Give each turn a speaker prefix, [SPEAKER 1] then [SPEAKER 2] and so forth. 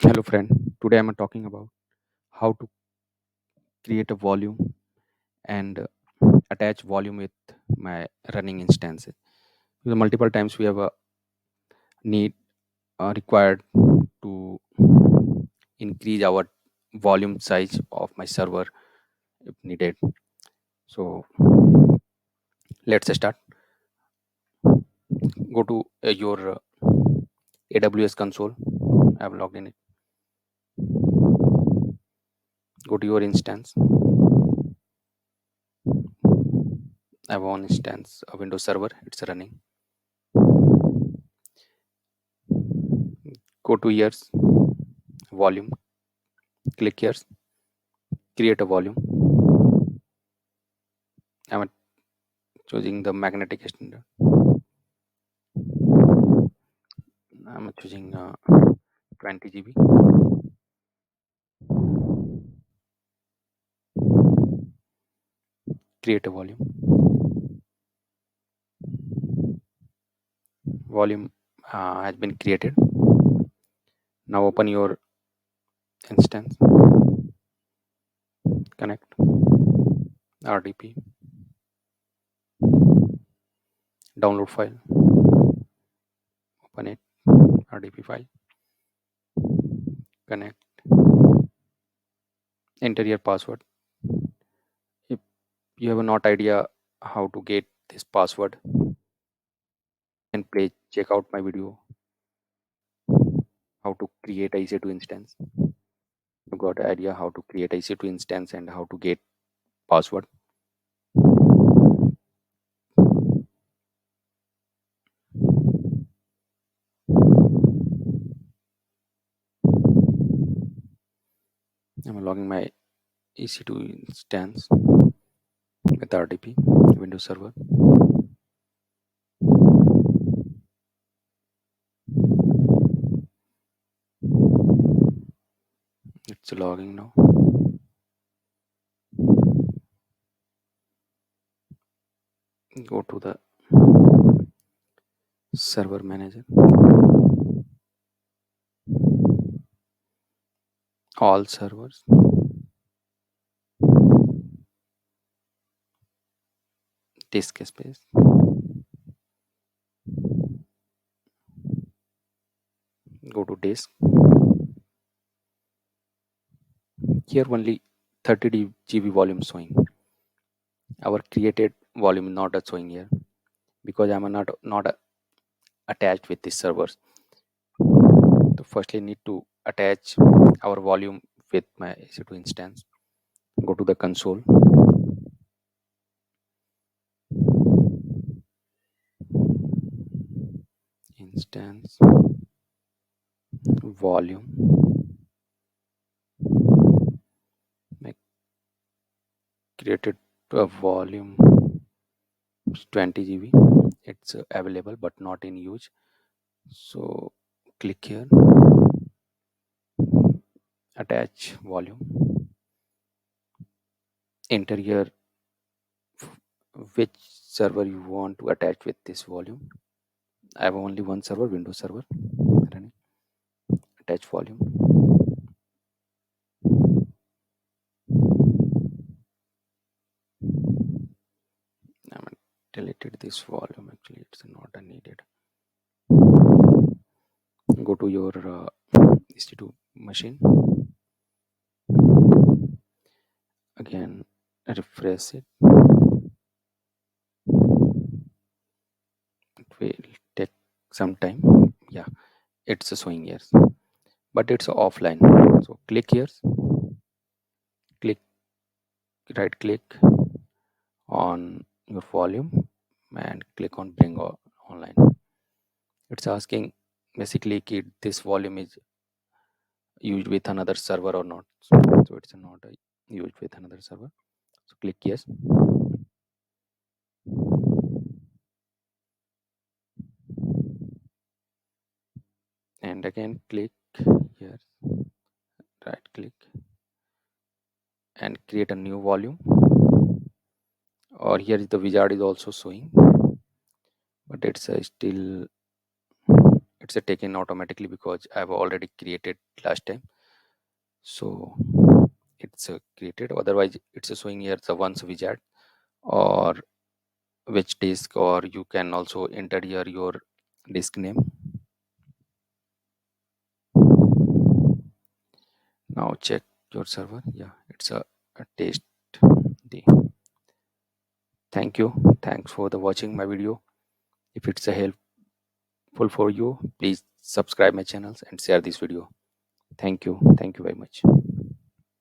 [SPEAKER 1] Hello friend, today I'm talking about how to create a volume and attach volume with my running instances. The multiple times we have a need required to increase our volume size of my server if needed. So let's start. Go to your AWS console. I've logged in it. Go to your instance. I have one instance of Windows Server. It's running. Go to here's volume. Click here. Create a volume. I'm choosing the magnetic standard. I'm choosing 20 GB. Create a volume. Volume has been created. Now open your instance. Connect RDP. Download file. Open it. RDP file. Connect. Enter your password. If you have not idea how to get this password, then please check out my video how to create a EC2 instance. You got an idea how to create a EC2 instance and how to get password. I'm logging my EC2 instance with RDP Windows Server. It's logging now. Go to the server manager. All servers. Disk space. Go to disk. Here only 30 GB volume showing. Our created volume not showing here because I'm not attached with these servers. So firstly need to attach our volume with my EC2 instance. Go to the console. Instance volume. I created a volume 20 GB. It's available but not in use. So click here, attach volume, enter here which server you want to attach with this volume. I have only one server, Windows Server running. Attach volume. I'm deleted this volume, actually it's not needed. Go to your EC2 machine. Again refresh it. It will take some time. Yeah, it's showing here but it's offline. So click here, click right click on your volume and click on bring online. It's asking basically this volume is used with another server or not. So it's not used with another server. So click yes. And again click here, right click and create a new volume. Or here is the wizard is also showing, but it's it's taken automatically because I've already created last time. So it's created, otherwise it's showing here the once widget or which disk, or you can also enter here your disk name. Now check your server. Yeah, it's a test D. Thank you. Thanks for the watching my video. If it's a helpful for you, please subscribe my channels and share this video. Thank you. Thank you very much.